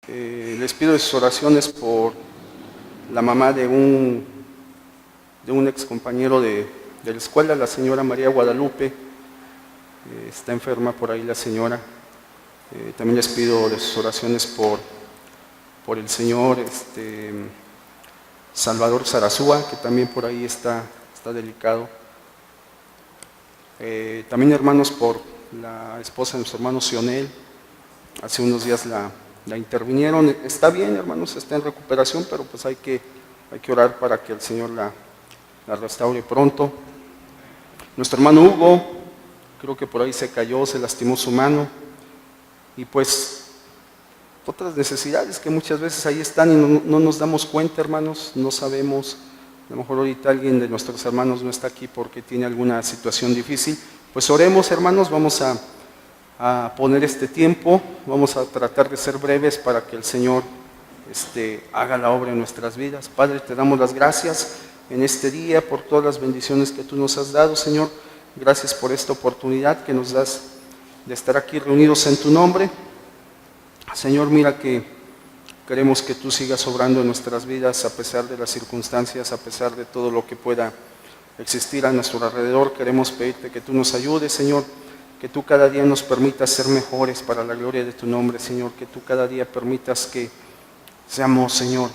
Les pido sus oraciones por la mamá de un ex compañero de la escuela, la señora María Guadalupe. Está enferma por ahí la señora. También les pido de sus oraciones por el señor Salvador Zarazúa, que también por ahí está delicado. También, hermanos, por la esposa de nuestro hermano Sionel. Hace unos días la intervinieron. Está bien, hermanos, está en recuperación, pero pues hay que orar para que el Señor la restaure pronto. Nuestro hermano Hugo, creo que por ahí se cayó, se lastimó su mano. Y pues otras necesidades que muchas veces ahí están y no nos damos cuenta, hermanos, no sabemos. A lo mejor ahorita alguien de nuestros hermanos no está aquí porque tiene alguna situación difícil. Pues oremos, hermanos, vamos a poner este tiempo, vamos a tratar de ser breves para que el Señor haga la obra en nuestras vidas. Padre, te damos las gracias en este día por todas las bendiciones que tú nos has dado, Señor. Gracias por esta oportunidad que nos das de estar aquí reunidos en tu nombre. Señor, mira que queremos que tú sigas obrando en nuestras vidas a pesar de las circunstancias, a pesar de todo lo que pueda existir a nuestro alrededor. Queremos pedirte que tú nos ayudes, Señor, que tú cada día nos permitas ser mejores para la gloria de tu nombre, Señor, que tú cada día permitas que seamos, Señor,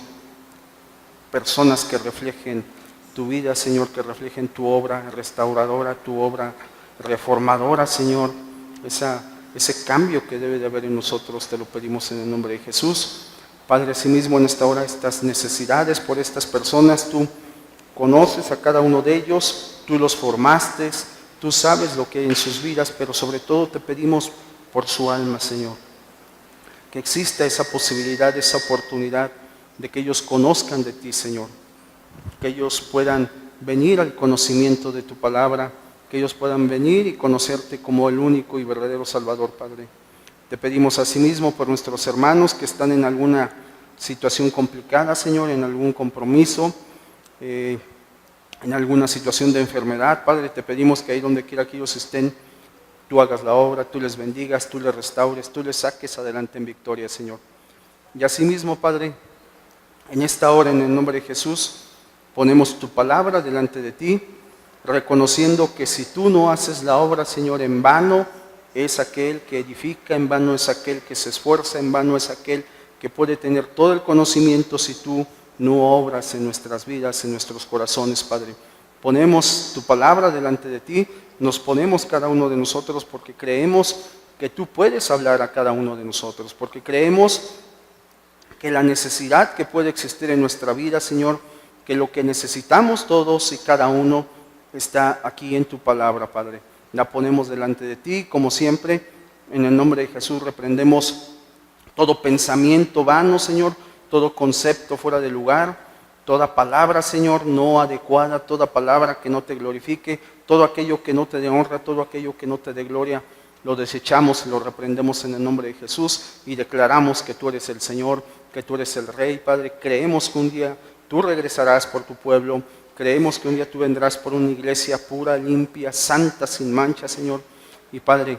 personas que reflejen tu vida, Señor, que reflejen tu obra restauradora, tu obra reformadora, Señor, ese cambio que debe de haber en nosotros, te lo pedimos en el nombre de Jesús. Padre, asimismo en esta hora estas necesidades por estas personas, tú conoces a cada uno de ellos, tú los formaste, tú sabes lo que hay en sus vidas, pero sobre todo te pedimos por su alma, Señor, que exista esa posibilidad, esa oportunidad de que ellos conozcan de ti, Señor, que ellos puedan venir al conocimiento de tu palabra, que ellos puedan venir y conocerte como el único y verdadero Salvador, Padre. Te pedimos asimismo por nuestros hermanos que están en alguna situación complicada, Señor, en algún compromiso, en alguna situación de enfermedad, Padre. Te pedimos que ahí donde quiera que ellos estén, tú hagas la obra, tú les bendigas, tú les restaures, tú les saques adelante en victoria, Señor. Y asimismo, Padre, en esta hora, en el nombre de Jesús, ponemos tu palabra delante de ti, reconociendo que si tú no haces la obra, Señor, en vano es aquel que edifica, en vano es aquel que se esfuerza, en vano es aquel que puede tener todo el conocimiento si tú no obras en nuestras vidas, en nuestros corazones, Padre. Ponemos tu palabra delante de ti, nos ponemos cada uno de nosotros porque creemos que tú puedes hablar a cada uno de nosotros, porque creemos que la necesidad que puede existir en nuestra vida, Señor, que lo que necesitamos todos y cada uno está aquí en tu palabra, Padre. La ponemos delante de ti, como siempre, en el nombre de Jesús reprendemos todo pensamiento vano, Señor, todo concepto fuera de lugar, toda palabra, Señor, no adecuada, toda palabra que no te glorifique, todo aquello que no te dé honra, todo aquello que no te dé gloria, lo desechamos y lo reprendemos en el nombre de Jesús y declaramos que tú eres el Señor, que tú eres el Rey, Padre. Creemos que un día tú regresarás por tu pueblo, creemos que un día tú vendrás por una iglesia pura, limpia, santa, sin mancha, Señor. Y Padre,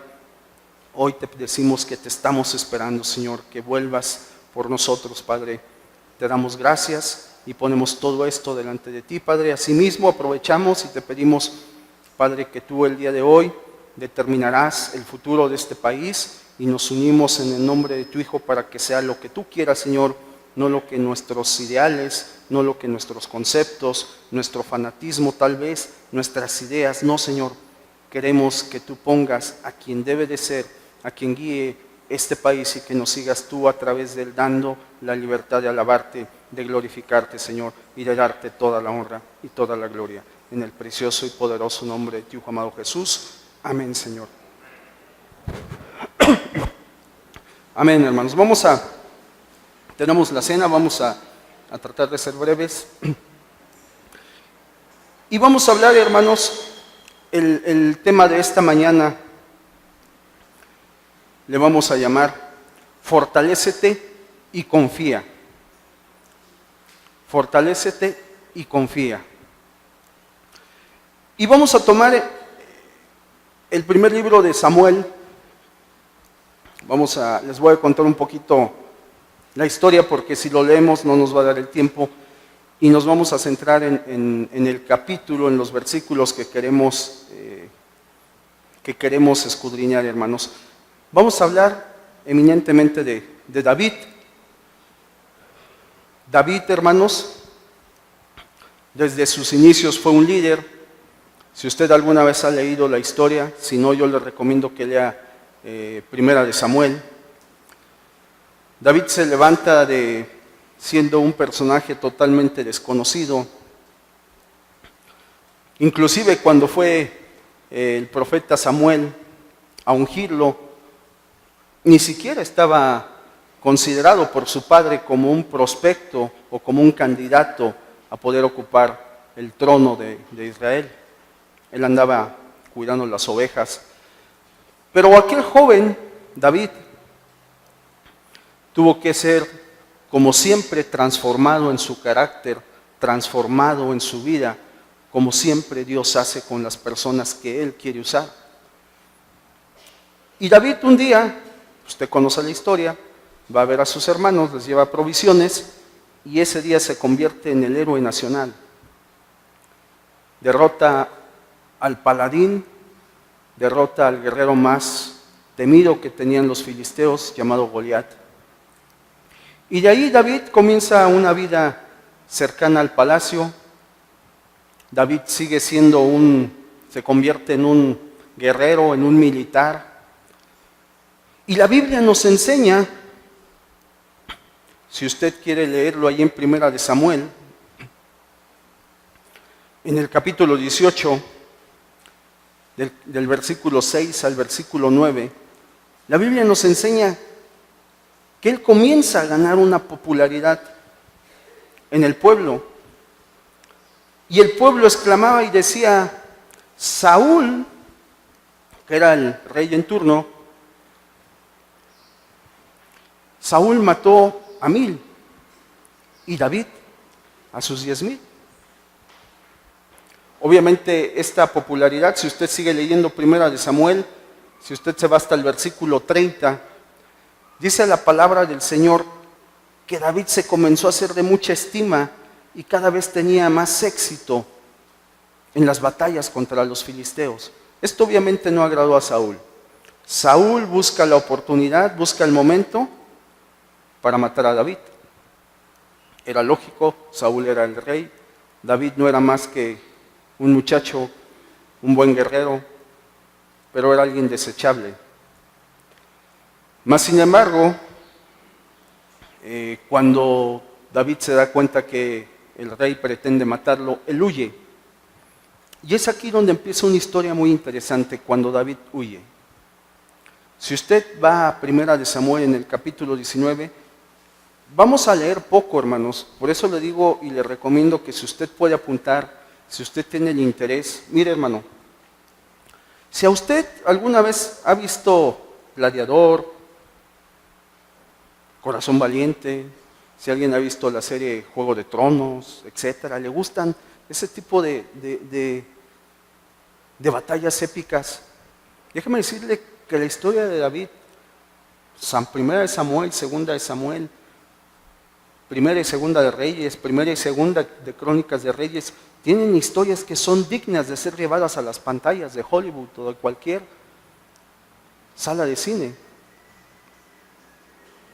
hoy te decimos que te estamos esperando, Señor, que vuelvas por nosotros, Padre. Te damos gracias y ponemos todo esto delante de ti, Padre. Asimismo aprovechamos y te pedimos, Padre, que tú el día de hoy determinarás el futuro de este país y nos unimos en el nombre de tu Hijo para que sea lo que tú quieras, Señor, no lo que nuestros ideales, no lo que nuestros conceptos, nuestro fanatismo tal vez, nuestras ideas, no, Señor. Queremos que tú pongas a quien debe de ser, a quien guíe este país y que nos sigas tú a través de él, dando la libertad de alabarte, de glorificarte, Señor, y de darte toda la honra y toda la gloria. En el precioso y poderoso nombre de tu Hijo amado Jesús. Amén, Señor. Amén, hermanos. Tenemos la cena, vamos a tratar de ser breves. Y vamos a hablar, hermanos, el tema de esta mañana le vamos a llamar fortalécete y confía. Fortalécete y confía. Y vamos a tomar el primer libro de Samuel. Les voy a contar un poquito la historia porque si lo leemos no nos va a dar el tiempo y nos vamos a centrar en el capítulo, en los versículos que queremos escudriñar, hermanos. Vamos a hablar eminentemente de David. David, hermanos, desde sus inicios fue un líder. Si usted alguna vez ha leído la historia, si no, yo le recomiendo que lea Primera de Samuel. David se levanta siendo un personaje totalmente desconocido. Inclusive cuando fue el profeta Samuel a ungirlo, ni siquiera estaba considerado por su padre como un prospecto o como un candidato a poder ocupar el trono de Israel. Él andaba cuidando las ovejas. Pero aquel joven, David, tuvo que ser, como siempre, transformado en su carácter, transformado en su vida, como siempre Dios hace con las personas que Él quiere usar. Y David un día, usted conoce la historia, va a ver a sus hermanos, les lleva provisiones, y ese día se convierte en el héroe nacional. Derrota al paladín, derrota al guerrero más temido que tenían los filisteos, llamado Goliat. Y de ahí David comienza una vida cercana al palacio. David sigue siendo se convierte en un guerrero, en un militar. Y la Biblia nos enseña, si usted quiere leerlo ahí en Primera de Samuel, en el capítulo 18, del versículo 6 al versículo 9, la Biblia nos enseña que él comienza a ganar una popularidad en el pueblo. Y el pueblo exclamaba y decía, Saúl, que era el rey en turno, Saúl mató a 1000 y David a sus 10,000. Obviamente esta popularidad, si usted sigue leyendo Primera de Samuel, si usted se va hasta el versículo 30, dice la palabra del Señor que David se comenzó a hacer de mucha estima y cada vez tenía más éxito en las batallas contra los filisteos. Esto obviamente no agradó a Saúl. Saúl busca la oportunidad, busca el momento para matar a David. Era lógico, Saúl era el rey, David no era más que un muchacho, un buen guerrero, pero era alguien desechable. Mas sin embargo, cuando David se da cuenta que el rey pretende matarlo, él huye. Y es aquí donde empieza una historia muy interesante, cuando David huye. Si usted va a Primera de Samuel en el capítulo 19, vamos a leer poco, hermanos. Por eso le digo y le recomiendo que si usted puede apuntar, si usted tiene el interés, mire, hermano, si a usted alguna vez ha visto Gladiador, Corazón Valiente, si alguien ha visto la serie Juego de Tronos, etcétera, le gustan ese tipo de batallas épicas, déjeme decirle que la historia de David, Primera de Samuel, Segunda de Samuel, Primera y Segunda de Reyes, Primera y Segunda de Crónicas de Reyes, tienen historias que son dignas de ser llevadas a las pantallas de Hollywood o de cualquier sala de cine.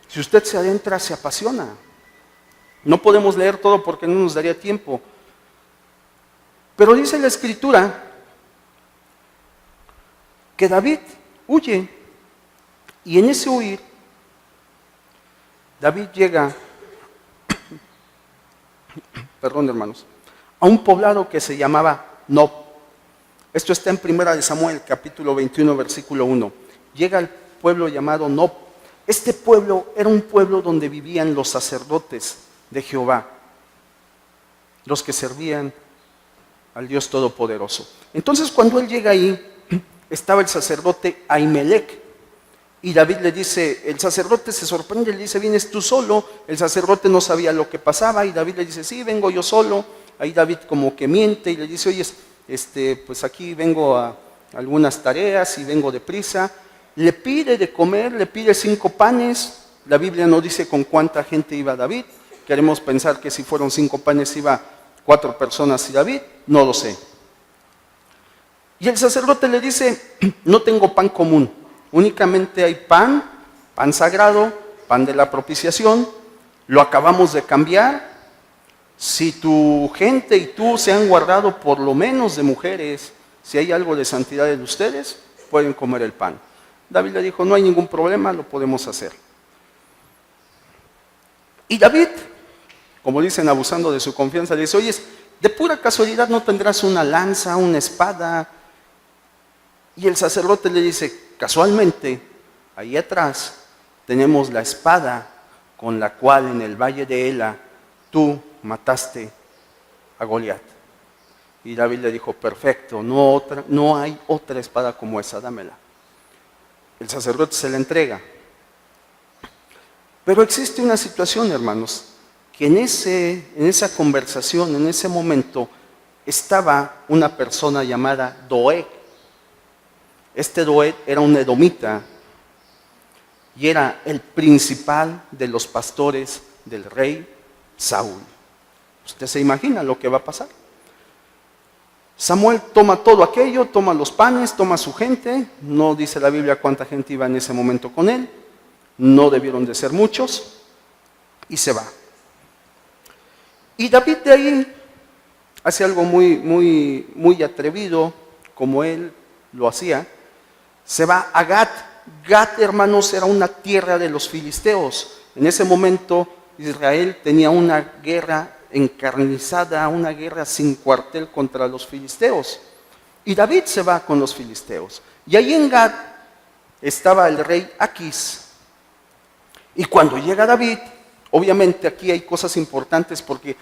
Si usted se adentra, se apasiona. No podemos leer todo porque no nos daría tiempo. Pero dice la Escritura que David huye. Y en ese huir, David llega, perdón hermanos, a un poblado que se llamaba Nob. Esto está en Primera de Samuel, capítulo 21, versículo 1. Llega al pueblo llamado Nob. Este pueblo era un pueblo donde vivían los sacerdotes de Jehová, los que servían al Dios Todopoderoso. Entonces, cuando él llega ahí, estaba el sacerdote Ahimelech. Y David le dice, el sacerdote se sorprende, le dice, ¿vienes tú solo? El sacerdote no sabía lo que pasaba y David le dice, sí, vengo yo solo. Ahí David como que miente y le dice, oye, pues aquí vengo a algunas tareas y vengo deprisa. Le pide de comer, le pide 5 panes La Biblia no dice con cuánta gente iba David. Queremos pensar que si fueron 5 panes iba 4 personas y David, no lo sé. Y el sacerdote le dice, no tengo pan común, únicamente hay pan sagrado, pan de la propiciación, lo acabamos de cambiar. Si tu gente y tú se han guardado por lo menos de mujeres, si hay algo de santidad en ustedes, pueden comer el pan. David le dijo, no hay ningún problema, lo podemos hacer. Y David, como dicen, abusando de su confianza, le dice, oye, de pura casualidad no tendrás una lanza, una espada. Y el sacerdote le dice, casualmente, ahí atrás tenemos la espada con la cual en el valle de Ela tú mataste a Goliat. Y David le dijo, perfecto, no hay otra espada como esa, dámela. El sacerdote se la entrega. Pero existe una situación, hermanos, que en esa conversación, en ese momento, estaba una persona llamada Doeg. Este Doeg era un edomita y era el principal de los pastores del rey Saúl. Usted se imagina lo que va a pasar. Samuel toma todo aquello, toma los panes, toma su gente. No dice la Biblia cuánta gente iba en ese momento con él. No debieron de ser muchos. Y se va. Y David de ahí hace algo muy atrevido, como él lo hacía. Se va a Gat. Gat, hermanos, era una tierra de los filisteos. En ese momento Israel tenía una guerra encarnizada, una guerra sin cuartel contra los filisteos. Y David se va con los filisteos. Y ahí en Gat estaba el rey Aquis. Y cuando llega David, obviamente aquí hay cosas importantes porque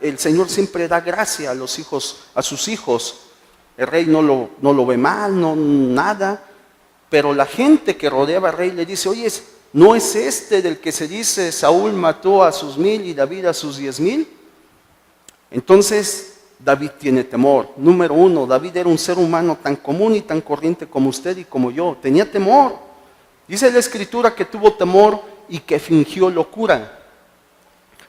el Señor siempre da gracia a los hijos, a sus hijos. El rey no lo ve mal, nada. Pero la gente que rodeaba al rey le dice, oye, ¿no es este del que se dice Saúl mató a sus 1000 y David a sus 10,000? Entonces David tiene temor. Número 1, David era un ser humano tan común y tan corriente como usted y como yo. Tenía temor. Dice la Escritura que tuvo temor y que fingió locura.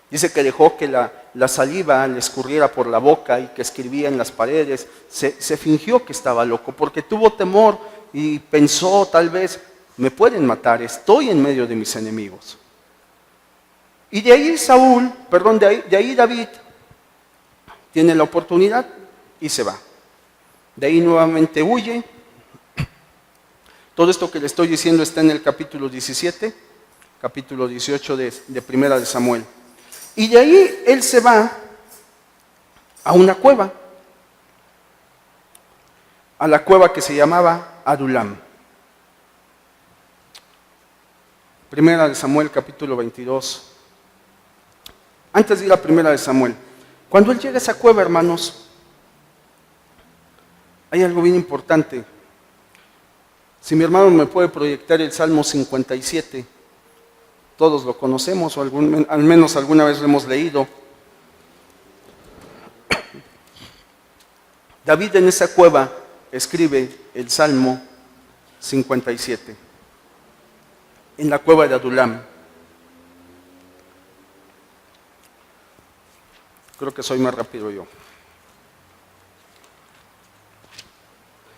Dice que dejó que la saliva le escurriera por la boca y que escribía en las paredes. Se fingió que estaba loco porque tuvo temor y pensó, tal vez, me pueden matar, estoy en medio de mis enemigos. Y de ahí David tiene la oportunidad y se va. De ahí nuevamente huye. Todo esto que le estoy diciendo está en el capítulo 17, capítulo 18 de Primera de Samuel. Y de ahí él se va a una cueva, a la cueva que se llamaba Adulam. Primera de Samuel, capítulo 22. Antes de ir a Primera de Samuel, cuando él llega a esa cueva, hermanos, hay algo bien importante. Si mi hermano me puede proyectar el Salmo 57, todos lo conocemos o al menos alguna vez lo hemos leído. David en esa cueva escribe el Salmo 57, en la cueva de Adulam. Creo que soy más rápido yo.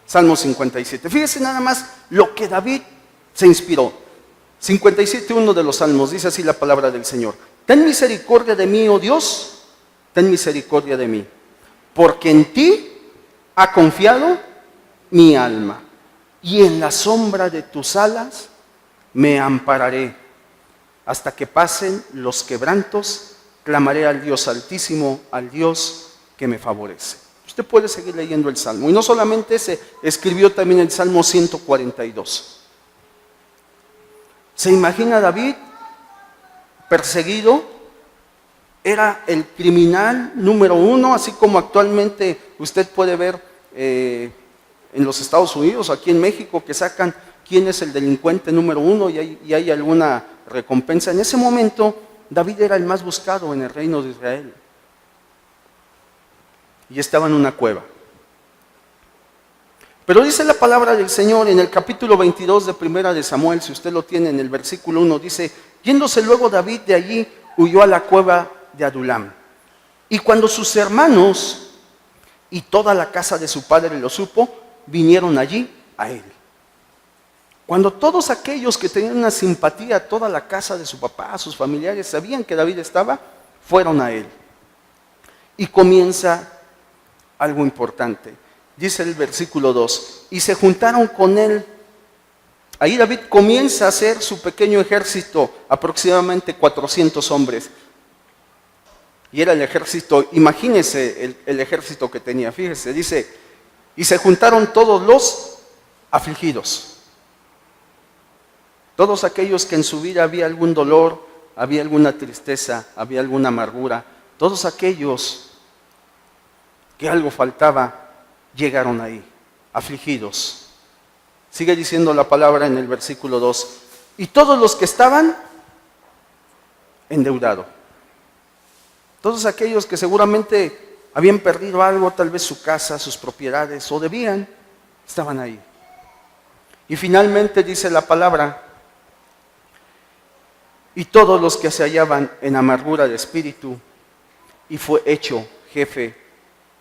Salmo 57. Fíjese nada más lo que David se inspiró. 57, uno de los salmos, dice así la palabra del Señor. Ten misericordia de mí, oh Dios, ten misericordia de mí, porque en ti ha confiado mi alma, y en la sombra de tus alas me ampararé. Hasta que pasen los quebrantos, clamaré al Dios Altísimo, al Dios que me favorece. Usted puede seguir leyendo el Salmo. Y no solamente ese, escribió también el Salmo 142. ¿Se imagina David perseguido? Era el criminal número 1, así como actualmente usted puede ver en los Estados Unidos, aquí en México, que sacan quién es el delincuente número 1 y hay alguna recompensa. En ese momento, David era el más buscado en el reino de Israel. Y estaba en una cueva. Pero dice la palabra del Señor en el capítulo 22 de Primera de Samuel, si usted lo tiene en el versículo 1, dice: yéndose luego David de allí, huyó a la cueva de Adulam. Y cuando sus hermanos y toda la casa de su padre lo supo, vinieron allí a él. Cuando todos aquellos que tenían una simpatía, toda la casa de su papá, sus familiares, sabían que David estaba, fueron a él. Y comienza algo importante. Dice el versículo 2, y se juntaron con él. Ahí David comienza a hacer su pequeño ejército, aproximadamente 400 hombres. Y era el ejército, imagínense el ejército que tenía, fíjese, dice, y se juntaron todos los afligidos. Todos aquellos que en su vida había algún dolor, había alguna tristeza, había alguna amargura, todos aquellos que algo faltaba, llegaron ahí, afligidos. Sigue diciendo la palabra en el versículo 2, y todos los que estaban endeudados. Todos aquellos que seguramente habían perdido algo, tal vez su casa, sus propiedades, o debían, estaban ahí. Y finalmente dice la palabra, y todos los que se hallaban en amargura de espíritu, y fue hecho jefe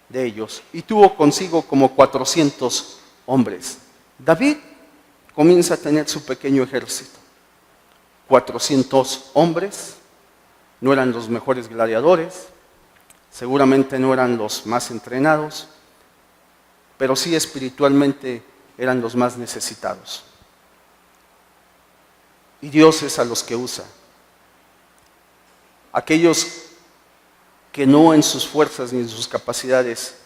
de ellos, y tuvo consigo como 400 hombres. David comienza a tener su pequeño ejército. 400 hombres, no eran los mejores gladiadores, seguramente no eran los más entrenados, pero sí espiritualmente eran los más necesitados. Y Dios es a los que usa. Aquellos que no en sus fuerzas ni en sus capacidades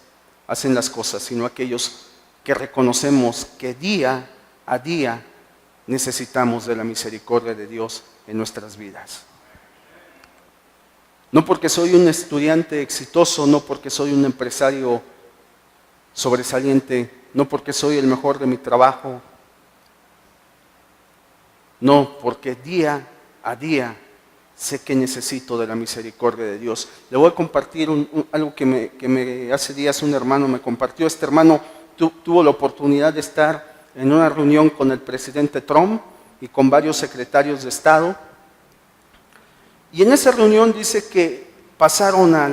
hacen las cosas, sino aquellos que reconocemos que día a día necesitamos de la misericordia de Dios en nuestras vidas. No porque soy un estudiante exitoso, no porque soy un empresario sobresaliente, no porque soy el mejor de mi trabajo, no, porque día a día sé que necesito de la misericordia de Dios. Le voy a compartir algo que hace días un hermano me compartió. Este hermano tuvo la oportunidad de estar en una reunión con el presidente Trump y con varios secretarios de Estado. Y en esa reunión dice que pasaron a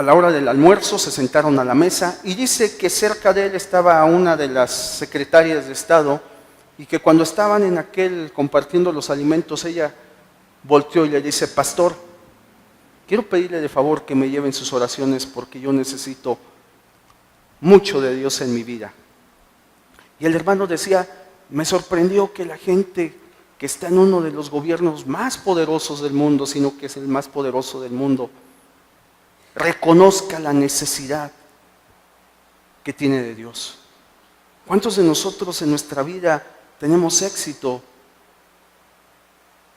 la hora del almuerzo, se sentaron a la mesa y dice que cerca de él estaba una de las secretarias de Estado y que cuando estaban en aquel compartiendo los alimentos, ella volteó y le dice: pastor, quiero pedirle de favor que me lleven sus oraciones porque yo necesito mucho de Dios en mi vida. Y el hermano decía: me sorprendió que la gente que está en uno de los gobiernos más poderosos del mundo, sino que es el más poderoso del mundo, reconozca la necesidad que tiene de Dios. ¿Cuántos de nosotros en nuestra vida tenemos éxito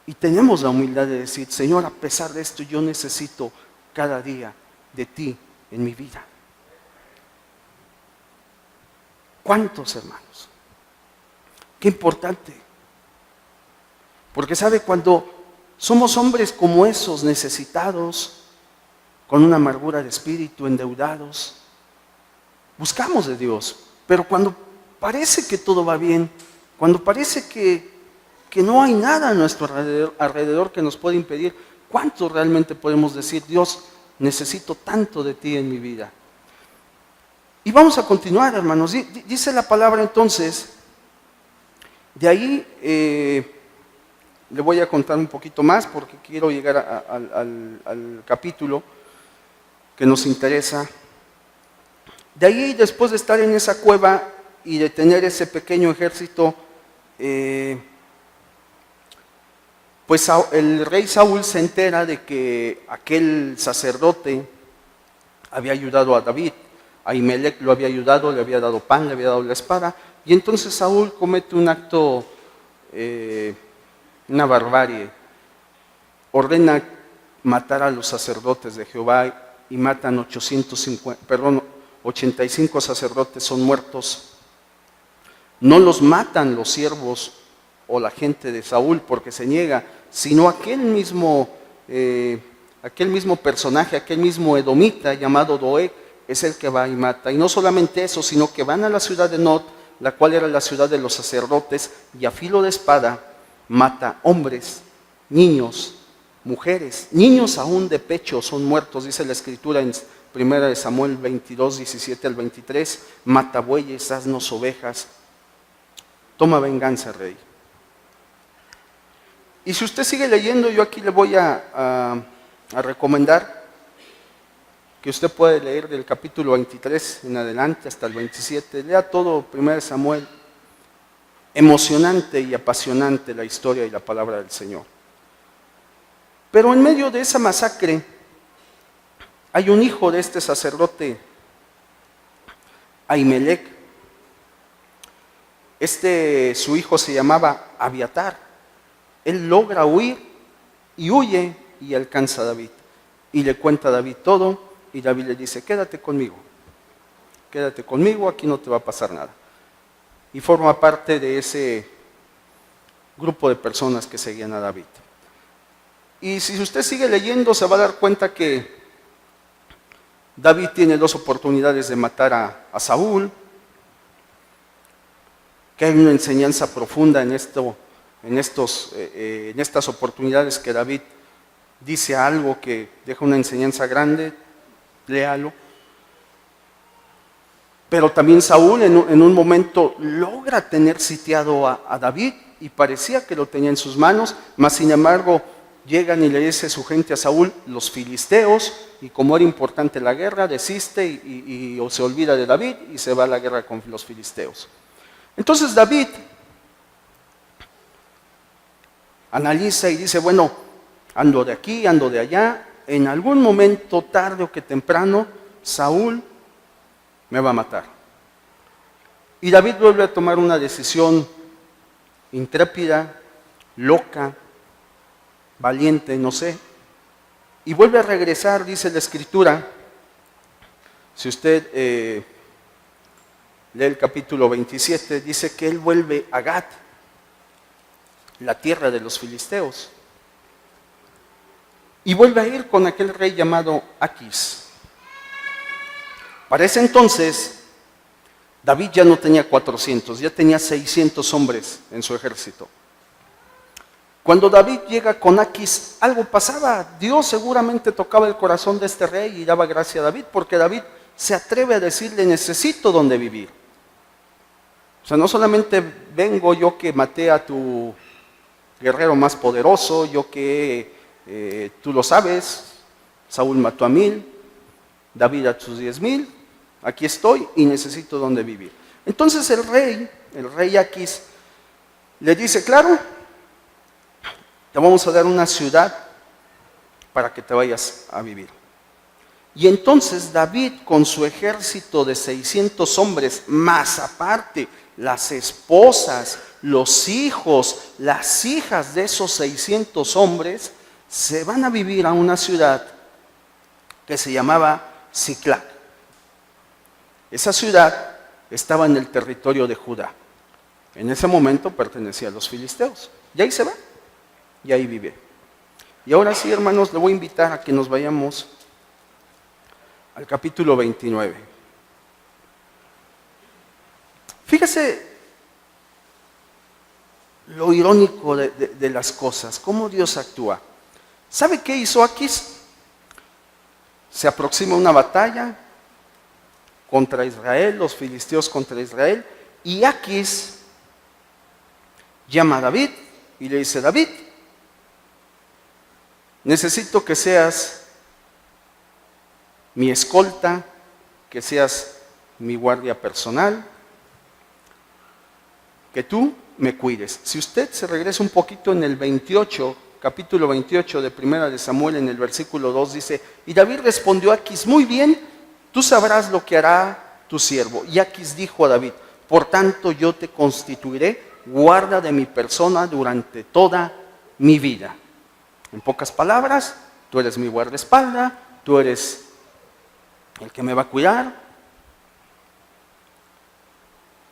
y tenemos la humildad de decir: Señor, a pesar de esto yo necesito cada día de ti en mi vida? ¿Cuántos, hermanos? Qué importante. Porque sabe, cuando somos hombres como esos, necesitados, con una amargura de espíritu, endeudados, buscamos de Dios. Pero cuando parece que todo va bien, cuando parece que no hay nada a nuestro alrededor que nos pueda impedir, ¿cuánto realmente podemos decir: Dios, necesito tanto de ti en mi vida? Y vamos a continuar, hermanos. Dice la palabra entonces, de ahí le voy a contar un poquito más porque quiero llegar al capítulo que nos interesa. De ahí, después de estar en esa cueva y de tener ese pequeño ejército, pues el rey Saúl se entera de que aquel sacerdote había ayudado a David. Ahimelech lo había ayudado, le había dado pan, le había dado la espada, y entonces Saúl comete un acto, una barbarie. Ordena matar a los sacerdotes de Jehová y matan 85 sacerdotes son muertos. No los matan los siervos o la gente de Saúl porque se niega, sino aquel mismo personaje, aquel mismo edomita llamado Doeg, es el que va y mata. Y no solamente eso, sino que van a la ciudad de Not, la cual era la ciudad de los sacerdotes, y a filo de espada mata hombres, niños, mujeres, niños aún de pecho son muertos, dice la escritura en 1 Samuel 22, 17 al 23, mata bueyes, asnos, ovejas, toma venganza, rey. Y si usted sigue leyendo, yo aquí le voy a recomendar que usted puede leer del capítulo 23 en adelante hasta el 27, lea todo 1 Samuel, emocionante y apasionante la historia y la palabra del Señor. Pero en medio de esa masacre, hay un hijo de este sacerdote, Ahimelech. Su hijo se llamaba Abiatar. Él logra huir y huye y alcanza a David. Y le cuenta a David todo, y David le dice, quédate conmigo, aquí no te va a pasar nada. Y forma parte de ese grupo de personas que seguían a David. Y si usted sigue leyendo, se va a dar cuenta que David tiene 2 oportunidades de matar a Saúl, que hay una enseñanza profunda en estas oportunidades que David dice algo que deja una enseñanza grande, léalo. Pero también Saúl en un momento logra tener sitiado a David y parecía que lo tenía en sus manos, mas sin embargo llegan y le dice su gente a Saúl, los filisteos, y como era importante la guerra, desiste y se olvida de David y se va a la guerra con los filisteos. Entonces David analiza y dice, bueno, ando de aquí, ando de allá, en algún momento, tarde o que temprano, Saúl me va a matar. Y David vuelve a tomar una decisión intrépida, loca, valiente, no sé, y vuelve a regresar, dice la escritura, si usted lee el capítulo 27, dice que él vuelve a Gat, la tierra de los filisteos, y vuelve a ir con aquel rey llamado Aquis. Para ese entonces, David ya no tenía 400, ya tenía 600 hombres en su ejército. Cuando David llega con Aquis, algo pasaba. Dios seguramente tocaba el corazón de este rey y daba gracia a David, porque David se atreve a decirle, necesito donde vivir. O sea, no solamente vengo yo que maté a tu guerrero más poderoso, yo que tú lo sabes, Saúl mató a 1000, David a sus 10,000, aquí estoy y necesito donde vivir. Entonces el rey Aquis, le dice, claro, te vamos a dar una ciudad para que te vayas a vivir. Y entonces David, con su ejército de 600 hombres, más aparte las esposas, los hijos, las hijas de esos 600 hombres, se van a vivir a una ciudad que se llamaba Siclac. Esa ciudad estaba en el territorio de Judá. En ese momento pertenecía a los filisteos. Y ahí se va, y ahí vive. Y ahora sí, hermanos, le voy a invitar a que nos vayamos al capítulo 29. Fíjese lo irónico de las cosas, cómo Dios actúa. ¿Sabe qué hizo Aquis? Se aproxima una batalla contra Israel, los filisteos contra Israel, y Aquis llama a David y le dice, David, necesito que seas mi escolta, que seas mi guardia personal, que tú me cuides. Si usted se regresa un poquito en el 28, capítulo 28 de 1 de Samuel, en el versículo 2, dice, y David respondió a Aquis, muy bien, tú sabrás lo que hará tu siervo. Y Aquis dijo a David, por tanto yo te constituiré guarda de mi persona durante toda mi vida. En pocas palabras, tú eres mi guardaespaldas, tú eres el que me va a cuidar.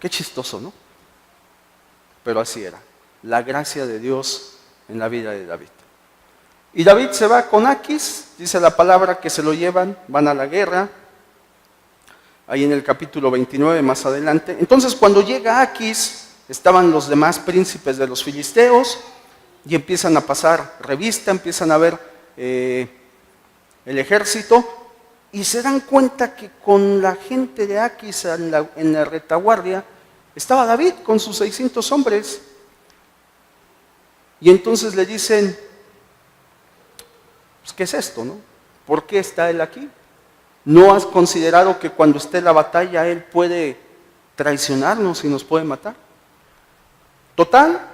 Qué chistoso, ¿no? Pero así era, la gracia de Dios en la vida de David. Y David se va con Aquis, dice la palabra que se lo llevan, van a la guerra, ahí en el capítulo 29 más adelante. Entonces cuando llega Aquis, estaban los demás príncipes de los filisteos y empiezan a pasar revista, empiezan a ver el ejército y se dan cuenta que con la gente de Aquis en la retaguardia estaba David con sus 600 hombres. Y entonces le dicen, pues, ¿qué es esto, no? ¿Por qué está él aquí? ¿No has considerado que cuando esté la batalla él puede traicionarnos y nos puede matar? Total,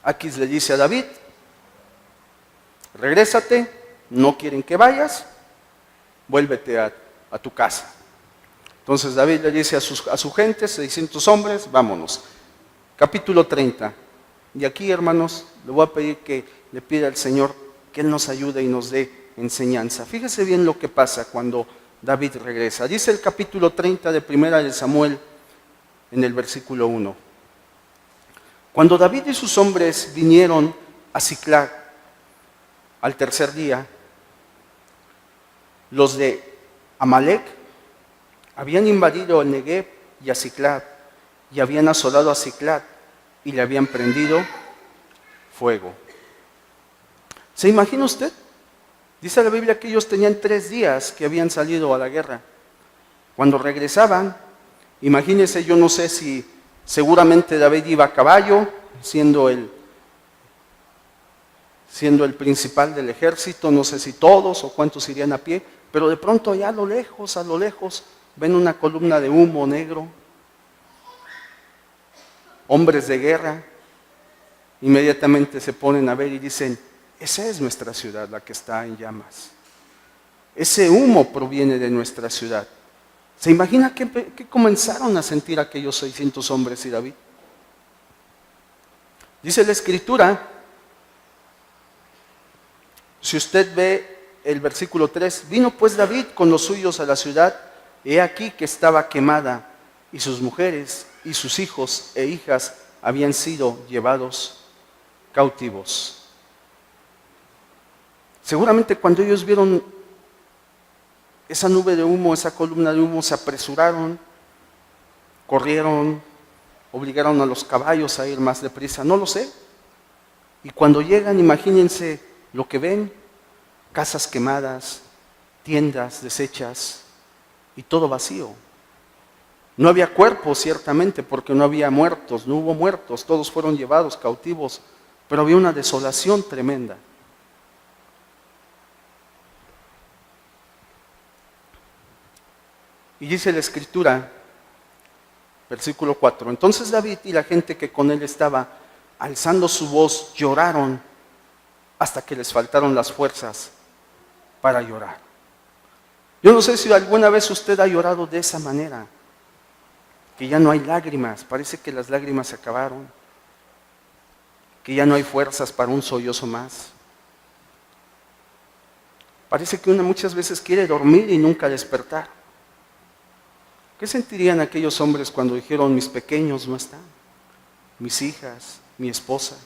Aquis le dice a David, regrésate, no quieren que vayas, vuélvete a tu casa. Entonces David le dice a su gente, 600 hombres, vámonos. Capítulo 30. Y aquí, hermanos, le voy a pedir que le pida al Señor que Él nos ayude y nos dé enseñanza. Fíjese bien lo que pasa cuando David regresa. Dice el capítulo 30 de Primera de Samuel, en el versículo 1. Cuando David y sus hombres vinieron a Siclag al tercer día, los de Amalec habían invadido el Negev y a Siclag, y habían asolado a Siclag, y le habían prendido fuego. ¿Se imagina usted? Dice la Biblia que ellos tenían 3 días que habían salido a la guerra. Cuando regresaban, imagínense, yo no sé si seguramente David iba a caballo, siendo el principal del ejército, no sé si todos o cuántos irían a pie, pero de pronto allá a lo lejos, ven una columna de humo negro, hombres de guerra, inmediatamente se ponen a ver y dicen, esa es nuestra ciudad, la que está en llamas. Ese humo proviene de nuestra ciudad. ¿Se imagina qué comenzaron a sentir aquellos 600 hombres y David? Dice la Escritura, si usted ve el versículo 3, vino pues David con los suyos a la ciudad, he aquí que estaba quemada, y sus mujeres y sus hijos e hijas habían sido llevados cautivos. Seguramente cuando ellos vieron esa nube de humo, esa columna de humo, se apresuraron, corrieron, obligaron a los caballos a ir más deprisa, no lo sé. Y cuando llegan, imagínense lo que ven, casas quemadas, tiendas deshechas y todo vacío. No había cuerpos, ciertamente, porque no había muertos, no hubo muertos, todos fueron llevados cautivos, pero había una desolación tremenda. Y dice la Escritura, versículo 4, entonces David y la gente que con él estaba, alzando su voz, lloraron hasta que les faltaron las fuerzas para llorar. Yo no sé si alguna vez usted ha llorado de esa manera, que ya no hay lágrimas, parece que las lágrimas se acabaron, que ya no hay fuerzas para un sollozo más. Parece que uno muchas veces quiere dormir y nunca despertar. ¿Qué sentirían aquellos hombres cuando dijeron, mis pequeños no están, mis hijas, mi esposa?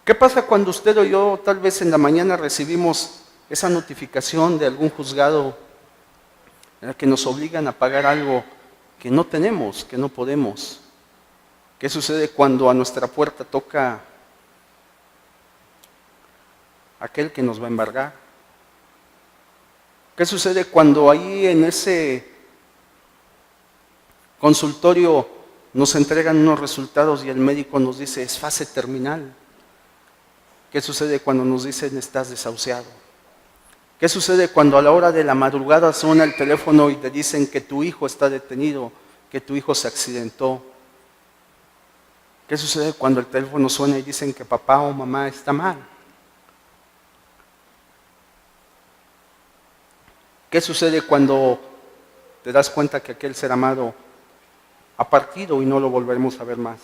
¿Qué pasa cuando usted o yo tal vez en la mañana recibimos esa notificación de algún juzgado en el que nos obligan a pagar algo que no tenemos, que no podemos? ¿Qué sucede cuando a nuestra puerta toca aquel que nos va a embargar? ¿Qué sucede cuando ahí en ese consultorio nos entregan unos resultados y el médico nos dice es fase terminal? ¿Qué sucede cuando nos dicen estás desahuciado? ¿Qué sucede cuando a la hora de la madrugada suena el teléfono y te dicen que tu hijo está detenido, que tu hijo se accidentó? ¿Qué sucede cuando el teléfono suena y dicen que papá o mamá está mal? ¿Qué sucede cuando te das cuenta que aquel ser amado ha partido y no lo volveremos a ver más?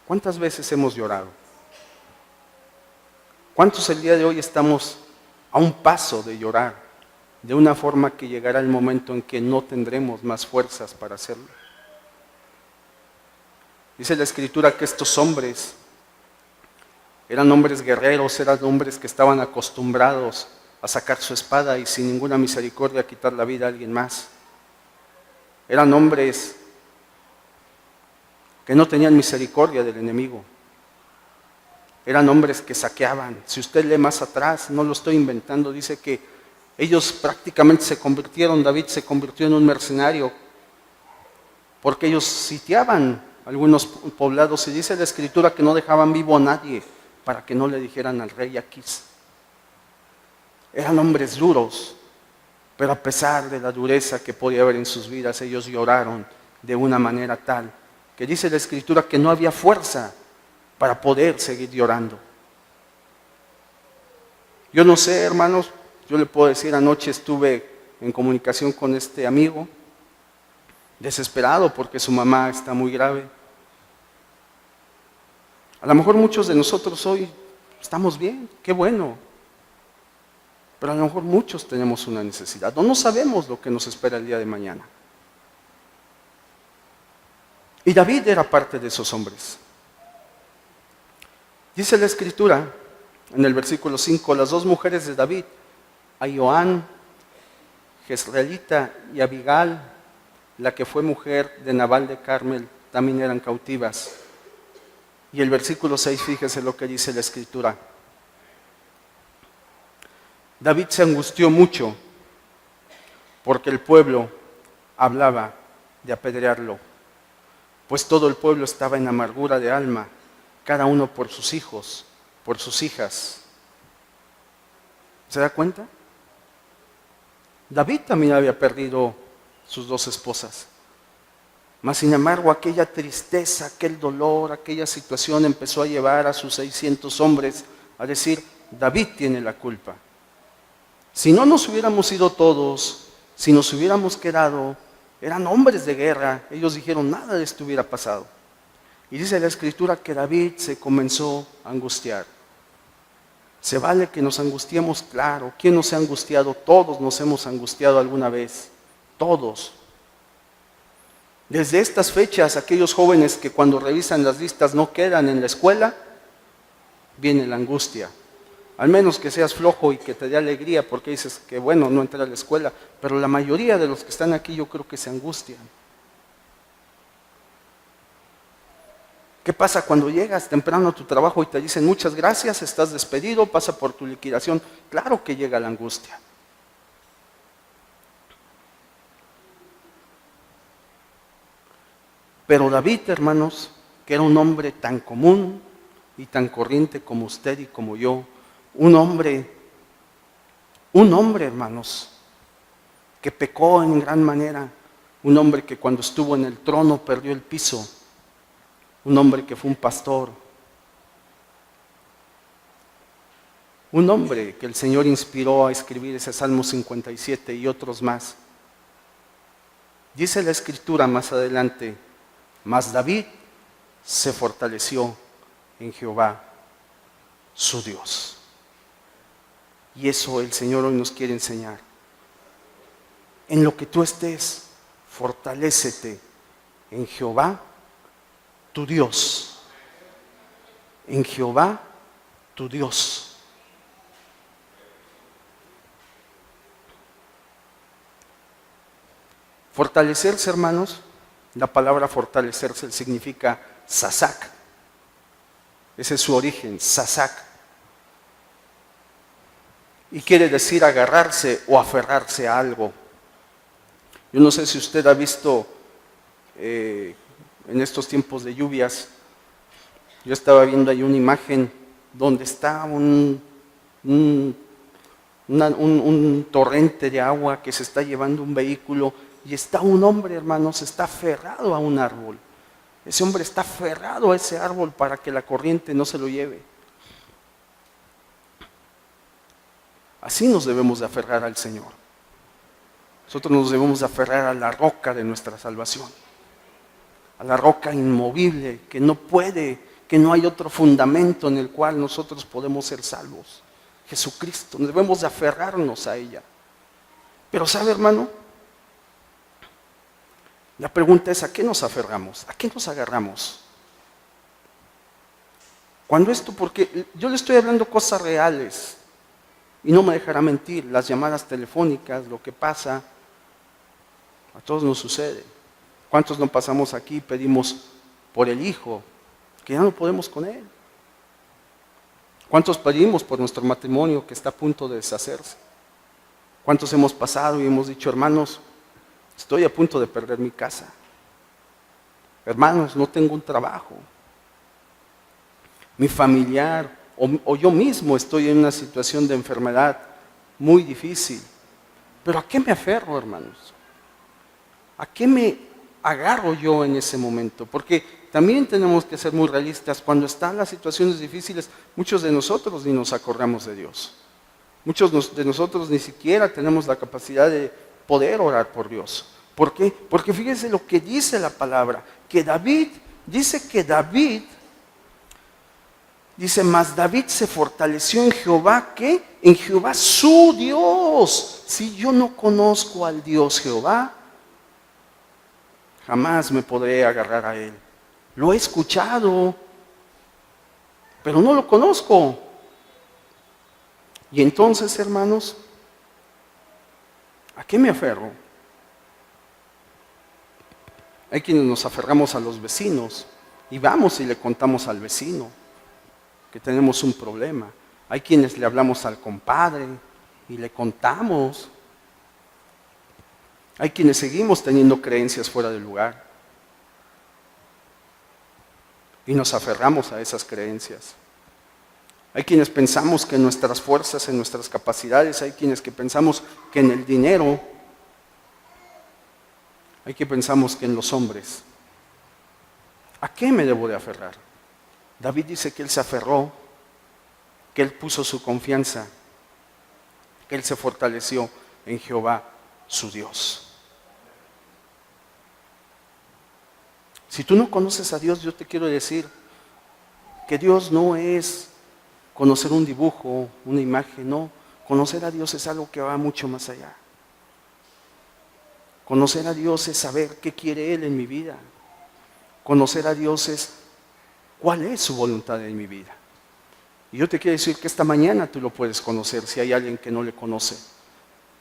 ¿Cuántas veces hemos llorado? ¿Cuántos el día de hoy estamos a un paso de llorar de una forma que llegará el momento en que no tendremos más fuerzas para hacerlo? Dice la Escritura que estos hombres eran hombres guerreros, eran hombres que estaban acostumbrados a sacar su espada y sin ninguna misericordia quitar la vida a alguien más. Eran hombres que no tenían misericordia del enemigo. Eran hombres que saqueaban. Si usted lee más atrás, no lo estoy inventando, dice que ellos prácticamente se convirtieron, David se convirtió en un mercenario, porque ellos sitiaban algunos poblados y dice la Escritura que no dejaban vivo a nadie para que no le dijeran al rey Aquís. Eran hombres duros, pero a pesar de la dureza que podía haber en sus vidas, ellos lloraron de una manera tal que dice la Escritura que no había fuerza para poder seguir llorando. Yo no sé, hermanos, yo le puedo decir, anoche estuve en comunicación con este amigo, desesperado porque su mamá está muy grave. A lo mejor muchos de nosotros hoy estamos bien, qué bueno, pero a lo mejor muchos tenemos una necesidad, no sabemos lo que nos espera el día de mañana. Y David era parte de esos hombres. Dice la Escritura, en el versículo 5, las dos mujeres de David, Ahinoam, Jezreelita, y Abigail, la que fue mujer de Nabal de Carmel, también eran cautivas. Y el versículo 6, fíjese lo que dice la Escritura. David se angustió mucho porque el pueblo hablaba de apedrearlo, pues todo el pueblo estaba en amargura de alma, cada uno por sus hijos, por sus hijas. ¿Se da cuenta? David también había perdido sus dos esposas. Mas sin embargo, aquella tristeza, aquel dolor, aquella situación empezó a llevar a sus 600 hombres a decir, David tiene la culpa. Si no nos hubiéramos ido todos, si nos hubiéramos quedado, eran hombres de guerra, ellos dijeron, nada de esto hubiera pasado. Y dice la Escritura que David se comenzó a angustiar. Se vale que nos angustiemos, claro. ¿Quién no se ha angustiado? Todos nos hemos angustiado alguna vez. Todos. Desde estas fechas, aquellos jóvenes que cuando revisan las listas no quedan en la escuela, viene la angustia. Al menos que seas flojo y que te dé alegría porque dices que bueno, no entré a la escuela. Pero la mayoría de los que están aquí yo creo que se angustian. ¿Qué pasa cuando llegas temprano a tu trabajo y te dicen muchas gracias, estás despedido, pasa por tu liquidación? Claro que llega la angustia. Pero David, hermanos, que era un hombre tan común y tan corriente como usted y como yo, un hombre, hermanos, que pecó en gran manera, un hombre que cuando estuvo en el trono perdió el piso, un hombre que fue un pastor, un hombre que el Señor inspiró a escribir ese Salmo 57 y otros más. Dice la Escritura más adelante, mas David se fortaleció en Jehová, su Dios. Y eso el Señor hoy nos quiere enseñar. En lo que tú estés, fortalécete en Jehová, tu Dios. En Jehová, tu Dios. Fortalecerse, hermanos, la palabra fortalecerse significa sasak. Ese es su origen, sasak. Y quiere decir agarrarse o aferrarse a algo. Yo no sé si usted ha visto en estos tiempos de lluvias, yo estaba viendo ahí una imagen donde está un torrente de agua que se está llevando un vehículo y está un hombre, hermanos, está aferrado a un árbol. Ese hombre está aferrado a ese árbol para que la corriente no se lo lleve. Así nos debemos de aferrar al Señor. Nosotros nos debemos de aferrar a la roca de nuestra salvación, a la roca inmovible que no puede, que no hay otro fundamento en el cual nosotros podemos ser salvos. Jesucristo, debemos de aferrarnos a ella. Pero ¿sabe, hermano? La pregunta es, ¿a qué nos aferramos? ¿A qué nos agarramos? Cuando esto, porque yo le estoy hablando cosas reales. Y no me dejará mentir, las llamadas telefónicas, lo que pasa, a todos nos sucede. ¿Cuántos no pasamos aquí y pedimos por el hijo, que ya no podemos con él? ¿Cuántos pedimos por nuestro matrimonio que está a punto de deshacerse? ¿Cuántos hemos pasado y hemos dicho, hermanos, estoy a punto de perder mi casa? Hermanos, no tengo un trabajo. Mi familiar o yo mismo estoy en una situación de enfermedad muy difícil. ¿Pero a qué me aferro, hermanos? ¿A qué me agarro yo en ese momento? Porque también tenemos que ser muy realistas. Cuando están las situaciones difíciles, muchos de nosotros ni nos acordamos de Dios. Muchos de nosotros ni siquiera tenemos la capacidad de poder orar por Dios. ¿Por qué? Porque fíjense lo que dice la palabra, que David, dice, mas David se fortaleció en Jehová, ¿qué? En Jehová su Dios. Si yo no conozco al Dios Jehová, jamás me podré agarrar a Él. Lo he escuchado, pero no lo conozco. Y entonces, hermanos, ¿a qué me aferro? Hay quienes nos aferramos a los vecinos y vamos y le contamos al vecino que tenemos un problema. Hay quienes le hablamos al compadre y le contamos. Hay quienes seguimos teniendo creencias fuera del lugar y nos aferramos a esas creencias. Hay quienes pensamos que en nuestras fuerzas, en nuestras capacidades, hay quienes que pensamos que en el dinero, hay quienes pensamos que en los hombres. ¿A qué me debo de aferrar? David dice que él se aferró, que él puso su confianza, que él se fortaleció en Jehová, su Dios. Si tú no conoces a Dios, yo te quiero decir que Dios no es conocer un dibujo, una imagen, no. Conocer a Dios es algo que va mucho más allá. Conocer a Dios es saber qué quiere Él en mi vida. Conocer a Dios es cuál es su voluntad en mi vida. Y yo te quiero decir que esta mañana tú lo puedes conocer si hay alguien que no le conoce.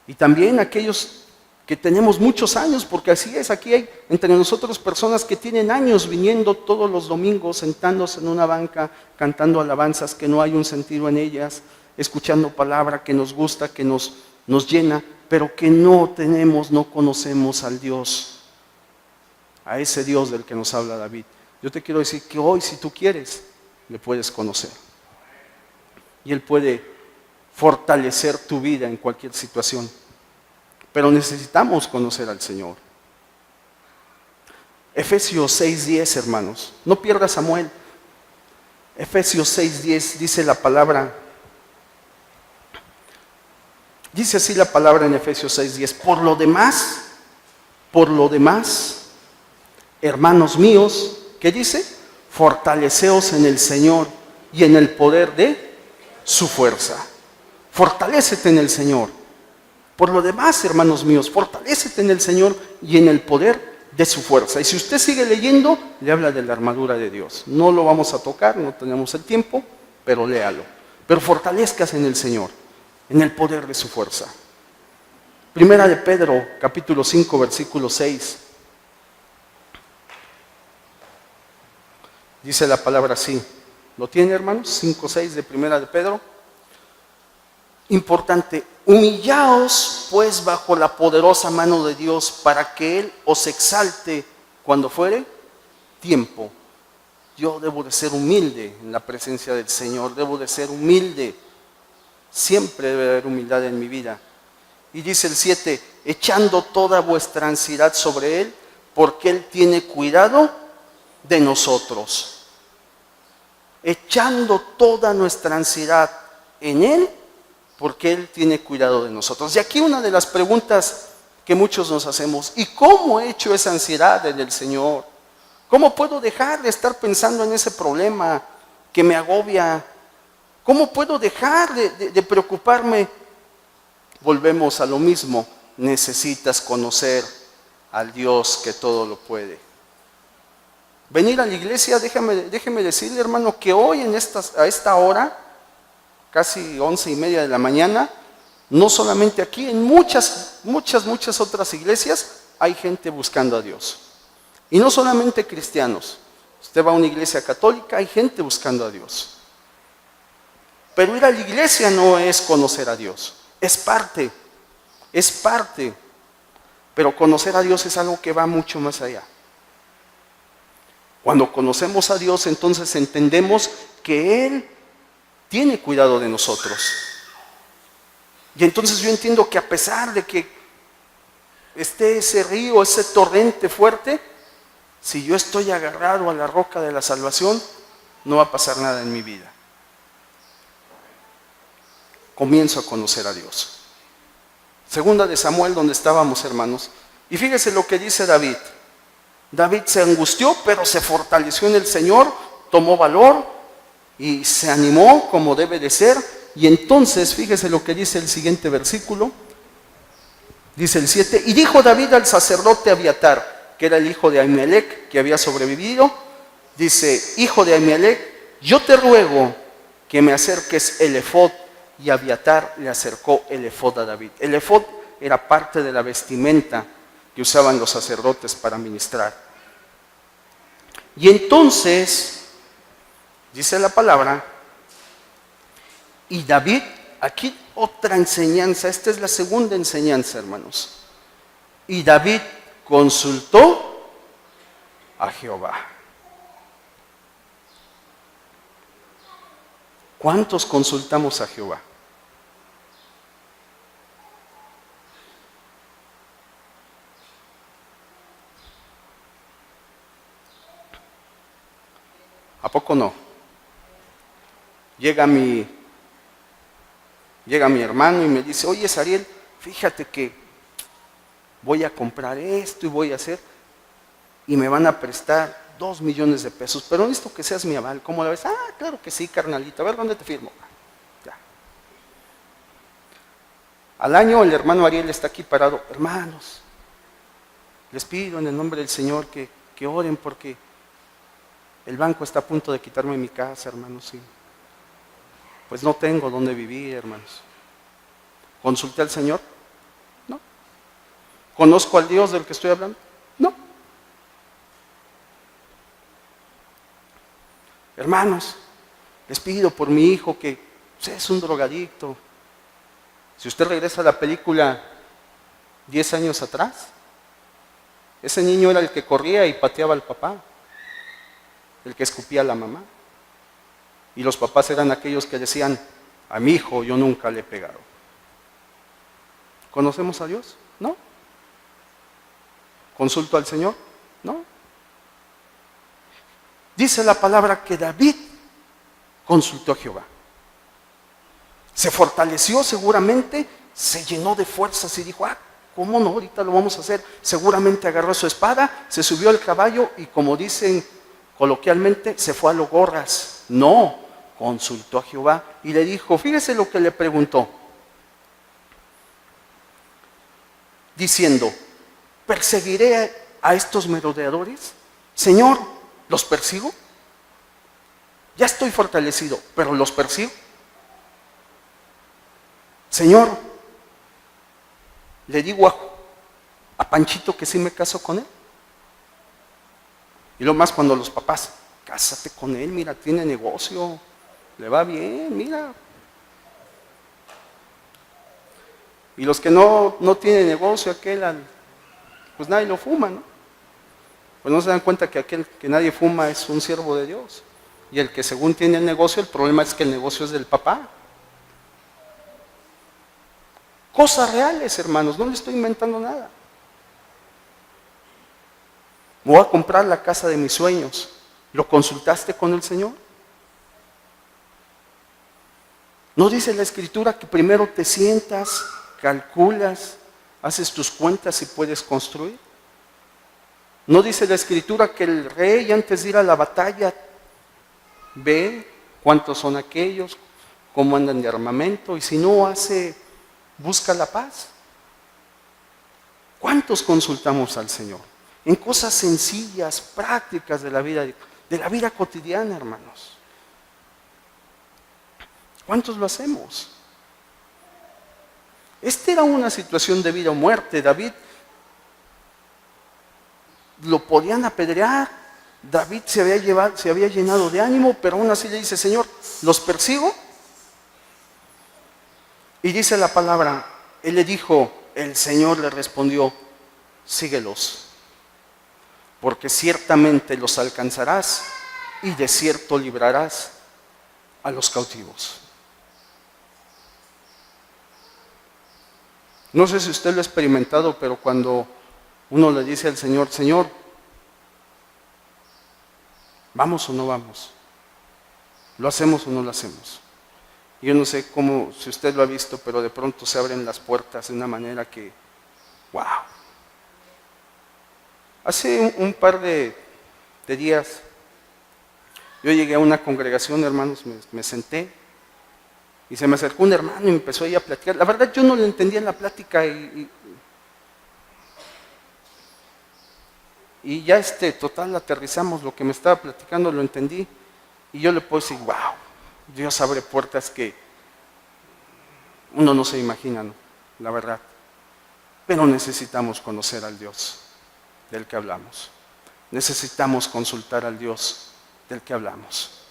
Y también aquellos que tenemos muchos años, porque así es, aquí hay entre nosotros personas que tienen años viniendo todos los domingos, sentándose en una banca, cantando alabanzas que no hay un sentido en ellas, escuchando palabra que nos gusta, que nos llena, pero que no conocemos al Dios, a ese Dios del que nos habla David. Yo te quiero decir que hoy, si tú quieres, le puedes conocer. Y Él puede fortalecer tu vida en cualquier situación. Pero necesitamos conocer al Señor. Efesios 6:10, hermanos. No pierdas Samuel. Efesios 6:10 dice la palabra. Dice así la palabra en Efesios 6:10. Por lo demás, hermanos míos, ¿qué dice? Fortaleceos en el Señor y en el poder de su fuerza. Fortalécete en el Señor. Por lo demás, hermanos míos, fortalécete en el Señor y en el poder de su fuerza. Y si usted sigue leyendo, le habla de la armadura de Dios. No lo vamos a tocar, no tenemos el tiempo, pero léalo. Pero fortalezcase en el Señor, en el poder de su fuerza. Primera de Pedro, capítulo 5, versículo 6. Dice la palabra así. ¿Lo tiene, hermanos? 5:6 de Primera de Pedro. Importante. Humillaos pues bajo la poderosa mano de Dios para que Él os exalte cuando fuere tiempo. Yo debo de ser humilde en la presencia del Señor, debo de ser humilde. Siempre debe haber humildad en mi vida. Y dice el 7, echando toda vuestra ansiedad sobre Él, porque Él tiene cuidado de nosotros. Echando toda nuestra ansiedad en Él, porque Él tiene cuidado de nosotros. Y aquí una de las preguntas que muchos nos hacemos, ¿y cómo he hecho esa ansiedad en el Señor? ¿Cómo puedo dejar de estar pensando en ese problema que me agobia? ¿Cómo puedo dejar de preocuparme? Volvemos a lo mismo, necesitas conocer al Dios que todo lo puede. Venir a la iglesia, déjeme decirle, hermano, que hoy a esta hora, casi 11:30 de la mañana, no solamente aquí, en muchas otras iglesias hay gente buscando a Dios. Y no solamente cristianos. Usted va a una iglesia católica, hay gente buscando a Dios. Pero ir a la iglesia no es conocer a Dios, es parte. Pero conocer a Dios es algo que va mucho más allá. Cuando conocemos a Dios, entonces entendemos que Él tiene cuidado de nosotros. Y entonces yo entiendo que a pesar de que esté ese río, ese torrente fuerte, si yo estoy agarrado a la roca de la salvación, no va a pasar nada en mi vida. Comienzo a conocer a Dios. Segunda de Samuel, donde estábamos, hermanos. Y fíjese lo que dice David. David se angustió, pero se fortaleció en el Señor, tomó valor y se animó como debe de ser. Y entonces, fíjese lo que dice el siguiente versículo. Dice el 7, y dijo David al sacerdote Abiatar, que era el hijo de Ahimelech, que había sobrevivido, dice, hijo de Ahimelech, yo te ruego que me acerques el efod. Y Abiatar le acercó el efod a David. El efod era parte de la vestimenta que usaban los sacerdotes para ministrar. Y entonces, dice la palabra, y David, aquí otra enseñanza, esta es la segunda enseñanza, hermanos. Y David consultó a Jehová. ¿Cuántos consultamos a Jehová? ¿A poco no? Llega mi hermano y me dice, oye Sariel, fíjate que voy a comprar esto y voy a hacer, y me van a prestar 2 millones de pesos, pero necesito que seas mi aval. ¿Cómo la ves? Ah, claro que sí, carnalito. A ver, ¿dónde te firmo? Ya. Al año el hermano Ariel está aquí parado. Hermanos, les pido en el nombre del Señor que oren porque el banco está a punto de quitarme mi casa, hermanos. Sí. Pues no tengo dónde vivir, hermanos. ¿Consulté al Señor? No. ¿Conozco al Dios del que estoy hablando? No. Hermanos, les pido por mi hijo que es un drogadicto. Si usted regresa a la película 10 años atrás, ese niño era el que corría y pateaba al papá, el que escupía a la mamá. Y los papás eran aquellos que decían, a mi hijo yo nunca le he pegado. ¿Conocemos a Dios? No. ¿Consulto al Señor? No. Dice la palabra que David consultó a Jehová. Se fortaleció seguramente, se llenó de fuerzas y dijo, ¿cómo no? Ahorita lo vamos a hacer. Seguramente agarró su espada, se subió al caballo y como dicen coloquialmente, se fue a los gorras. No, consultó a Jehová y le dijo, fíjese lo que le preguntó. Diciendo, ¿perseguiré a estos merodeadores? Señor, ¿los persigo? Ya estoy fortalecido, pero ¿los persigo? Señor, le digo a Panchito que sí me caso con él. Y lo más cuando los papás, cásate con él, mira, tiene negocio, le va bien, mira. Y los que no tienen negocio, pues nadie lo fuma, ¿no? Pues no se dan cuenta que aquel que nadie fuma es un siervo de Dios. Y el que según tiene el negocio, el problema es que el negocio es del papá. Cosas reales, hermanos, no le estoy inventando nada. Voy a comprar la casa de mis sueños. ¿Lo consultaste con el Señor? ¿No dice la Escritura que primero te sientas, calculas, haces tus cuentas y puedes construir? ¿No dice la Escritura que el rey antes de ir a la batalla ve cuántos son aquellos, cómo andan de armamento y si no busca la paz? ¿Cuántos consultamos al Señor? En cosas sencillas, prácticas de la vida cotidiana, hermanos. ¿Cuántos lo hacemos? Esta era una situación de vida o muerte. David lo podían apedrear. David se había llenado de ánimo, pero aún así le dice: Señor, ¿los persigo? Y dice la palabra, él le dijo, el Señor le respondió: síguelos, porque ciertamente los alcanzarás y de cierto librarás a los cautivos. No sé si usted lo ha experimentado, pero cuando uno le dice al Señor: Señor, ¿vamos o no vamos? ¿Lo hacemos o no lo hacemos? Yo no sé cómo, si usted lo ha visto, pero de pronto se abren las puertas de una manera que, wow. Hace un par de días, yo llegué a una congregación, hermanos, me senté, y se me acercó un hermano y me empezó ahí a platicar. La verdad, yo no le entendía la plática y ya total, aterrizamos lo que me estaba platicando, lo entendí. Y yo le puedo decir: wow, Dios abre puertas que uno no se imagina, ¿no? La verdad. Pero necesitamos conocer al Dios del que hablamos. Necesitamos consultar al Dios del que hablamos.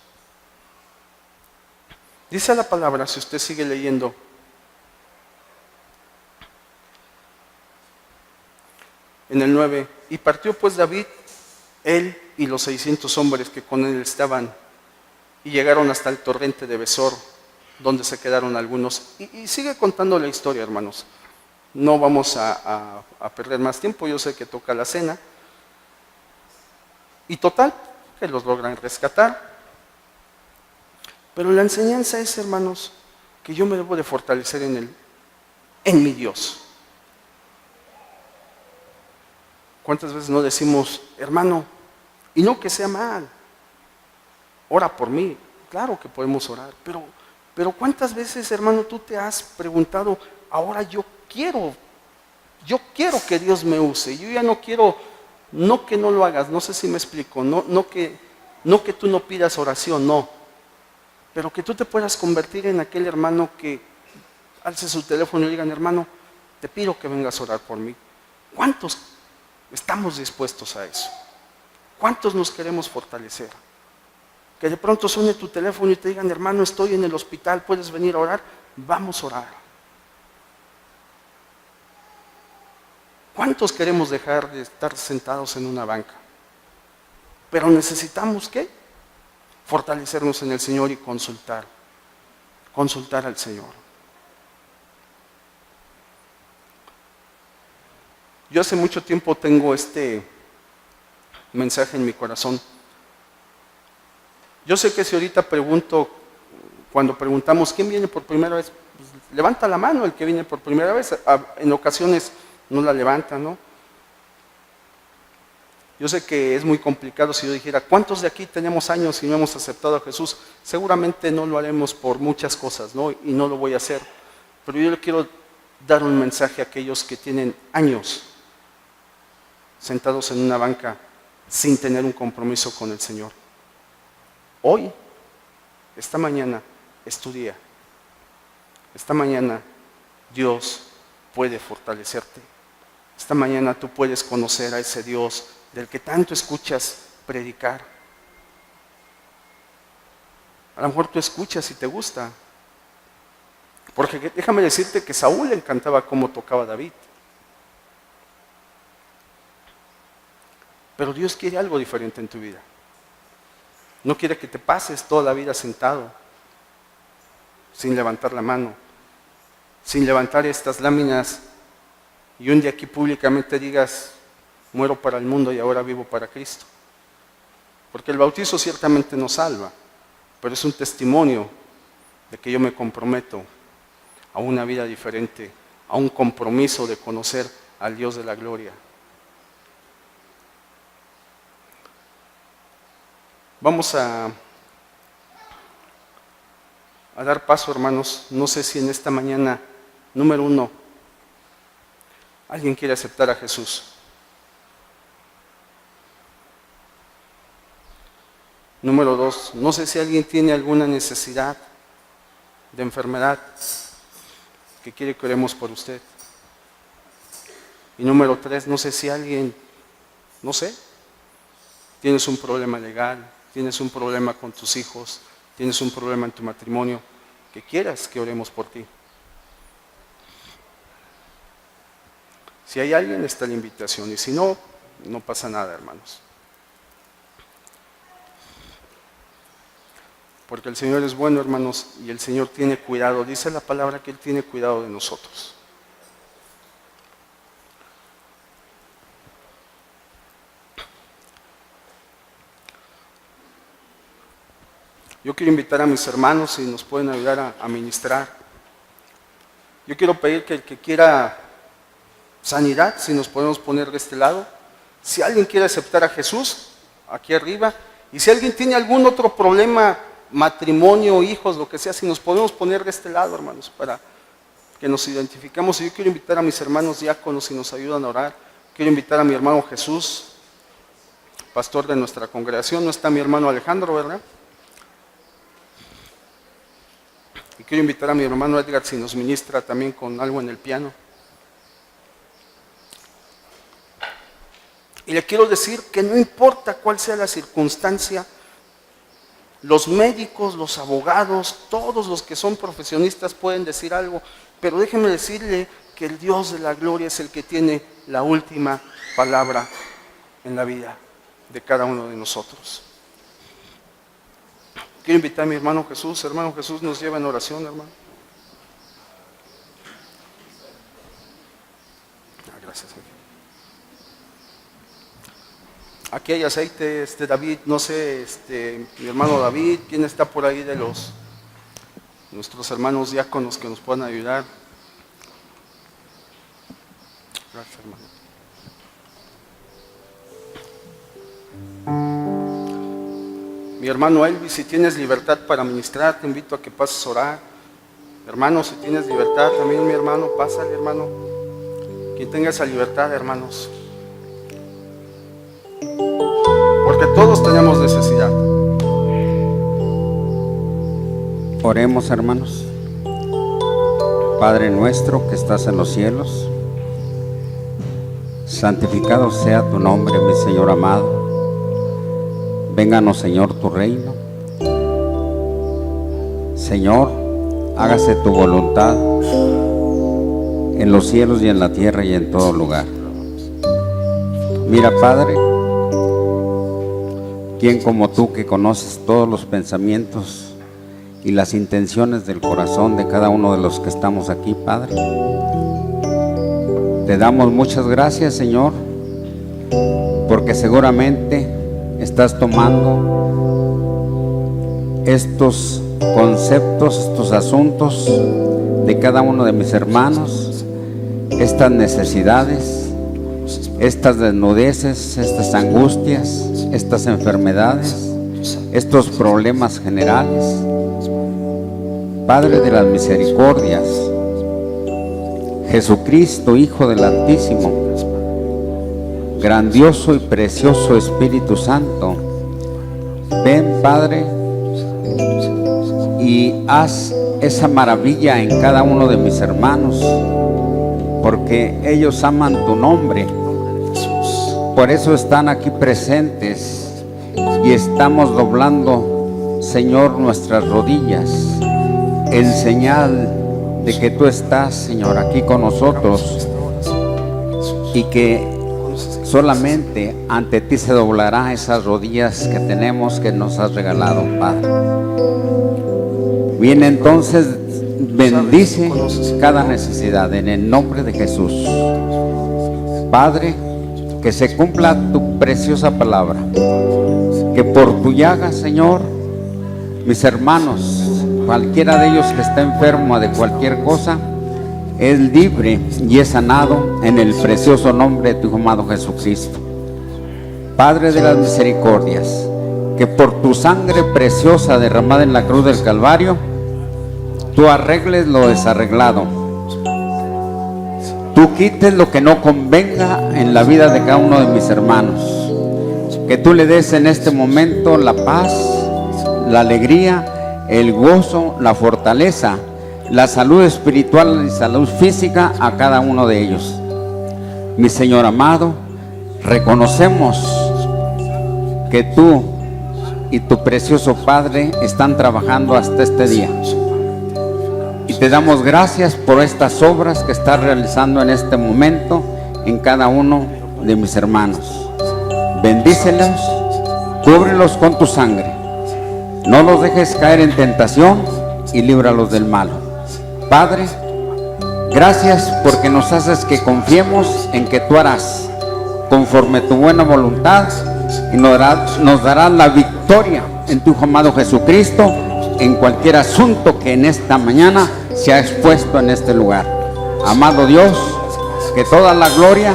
Dice la palabra, si usted sigue leyendo, en el 9, y partió pues David, él y los 600 hombres que con él estaban, y llegaron hasta el torrente de Besor, donde se quedaron algunos. Y sigue contando la historia, hermanos. No vamos a perder más tiempo, yo sé que toca la cena. Y total, que los logran rescatar. Pero la enseñanza es, hermanos, que yo me debo de fortalecer en mi Dios. ¿Cuántas veces no decimos: hermano, y no que sea mal, ora por mí? Claro que podemos orar, pero ¿cuántas veces, hermano, tú te has preguntado: ahora yo quiero que Dios me use, yo ya no quiero, no que no lo hagas, no sé si me explico, no que tú no pidas oración, no, pero que tú te puedas convertir en aquel hermano que alce su teléfono y digan: hermano, te pido que vengas a orar por mí? ¿Cuántos estamos dispuestos a eso? ¿Cuántos nos queremos fortalecer? Que de pronto suene tu teléfono y te digan: hermano, estoy en el hospital, ¿puedes venir a orar? Vamos a orar. ¿Cuántos queremos dejar de estar sentados en una banca? Pero necesitamos, ¿qué? Fortalecernos en el Señor y consultar al Señor. Yo hace mucho tiempo tengo este mensaje en mi corazón. Yo sé que si ahorita cuando preguntamos quién viene por primera vez, pues levanta la mano el que viene por primera vez. En ocasiones no la levanta, ¿no? Yo sé que es muy complicado si yo dijera: ¿cuántos de aquí tenemos años y no hemos aceptado a Jesús? Seguramente no lo haremos por muchas cosas, ¿no? Y no lo voy a hacer. Pero yo le quiero dar un mensaje a aquellos que tienen años sentados en una banca sin tener un compromiso con el Señor. Hoy, esta mañana, es tu día. Esta mañana Dios puede fortalecerte. Esta mañana tú puedes conocer a ese Dios del que tanto escuchas predicar. A lo mejor tú escuchas y te gusta. Porque déjame decirte que Saúl le encantaba cómo tocaba David. Pero Dios quiere algo diferente en tu vida. No quiere que te pases toda la vida sentado, sin levantar la mano, sin levantar estas láminas, y un día aquí públicamente digas: muero para el mundo y ahora vivo para Cristo. Porque el bautizo ciertamente nos salva, pero es un testimonio de que yo me comprometo a una vida diferente, a un compromiso de conocer al Dios de la gloria. Vamos a dar paso, hermanos. No sé si en esta mañana, número 1, alguien quiere aceptar a Jesús. Número 2, no sé si alguien tiene alguna necesidad de enfermedad, que quiere que oremos por usted. Y número 3, no sé si alguien, no sé, tienes un problema legal, tienes un problema con tus hijos, tienes un problema en tu matrimonio, que quieras que oremos por ti. Si hay alguien, está la invitación, y si no, no pasa nada, hermanos. Porque el Señor es bueno, hermanos, y el Señor tiene cuidado. Dice la palabra que Él tiene cuidado de nosotros. Yo quiero invitar a mis hermanos si nos pueden ayudar a ministrar. Yo quiero pedir que el que quiera sanidad, si nos podemos poner de este lado. Si alguien quiere aceptar a Jesús, aquí arriba. Y si alguien tiene algún otro problema, matrimonio, hijos, lo que sea, si nos podemos poner de este lado, hermanos, para que nos identifiquemos. Y yo quiero invitar a mis hermanos diáconos si nos ayudan a orar. Quiero invitar a mi hermano Jesús, pastor de nuestra congregación. No está mi hermano Alejandro, ¿verdad? Y quiero invitar a mi hermano Edgar si nos ministra también con algo en el piano. Y le quiero decir que no importa cuál sea la circunstancia, los médicos, los abogados, todos los que son profesionistas pueden decir algo, pero déjenme decirle que el Dios de la gloria es el que tiene la última palabra en la vida de cada uno de nosotros. Quiero invitar a mi hermano Jesús. Hermano Jesús, nos lleva en oración, hermano. Gracias, Señor. Aquí hay aceite, David, no sé, mi hermano David, ¿quién está por ahí de nuestros hermanos diáconos que nos puedan ayudar? Gracias, hermano. Mi hermano Elvis, si tienes libertad para ministrar, te invito a que pases a orar. Hermano, si tienes libertad, también mi hermano, pásale, hermano. Quien tenga esa libertad, hermanos. Porque todos tenemos necesidad. Oremos, hermanos. Padre nuestro que estás en los cielos, santificado sea tu nombre, mi Señor amado. Vénganos, Señor, tu reino. Señor, hágase tu voluntad en los cielos y en la tierra y en todo lugar. Mira, Padre, ¿quién como tú que conoces todos los pensamientos y las intenciones del corazón de cada uno de los que estamos aquí, Padre? Te damos muchas gracias, Señor, porque seguramente estás tomando estos conceptos, estos asuntos de cada uno de mis hermanos, estas necesidades, estas desnudeces, estas angustias, estas enfermedades, estos problemas generales. Padre de las misericordias, Jesucristo, Hijo del Altísimo, grandioso y precioso Espíritu Santo, ven, Padre, y haz esa maravilla en cada uno de mis hermanos, porque ellos aman tu nombre. Por eso están aquí presentes y estamos doblando, Señor, nuestras rodillas en señal de que tú estás, Señor, aquí con nosotros, y que solamente ante ti se doblará esas rodillas que tenemos, que nos has regalado, Padre. Bien, entonces bendice cada necesidad en el nombre de Jesús. Padre, que se cumpla tu preciosa palabra, que por tu llaga, Señor, mis hermanos, cualquiera de ellos que está enfermo de cualquier cosa, es libre y es sanado en el precioso nombre de tu Hijo amado Jesucristo. Padre de las misericordias, que por tu sangre preciosa derramada en la cruz del Calvario, tú arregles lo desarreglado, tú quites lo que no convenga en la vida de cada uno de mis hermanos, que tú le des en este momento la paz, la alegría el gozo, la fortaleza, la salud espiritual y salud física a cada uno de ellos. Mi Señor amado, reconocemos que tú y tu precioso Padre están trabajando hasta este día. Y te damos gracias por estas obras que estás realizando en este momento en cada uno de mis hermanos. Bendícelos, cúbrelos con tu sangre. No los dejes caer en tentación y líbralos del malo. Padre, gracias porque nos haces que confiemos en que tú harás conforme tu buena voluntad y nos darás la victoria en tu Hijo amado Jesucristo en cualquier asunto que en esta mañana se ha expuesto en este lugar. Amado Dios, que toda la gloria,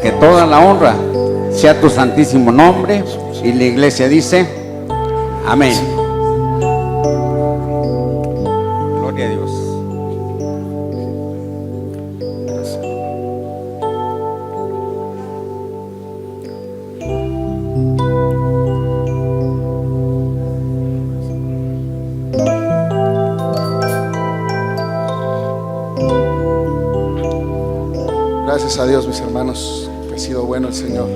que toda la honra sea tu santísimo nombre. Y la iglesia dice, amén. Gloria a Dios. Gracias a Dios, mis hermanos, que ha sido bueno el Señor.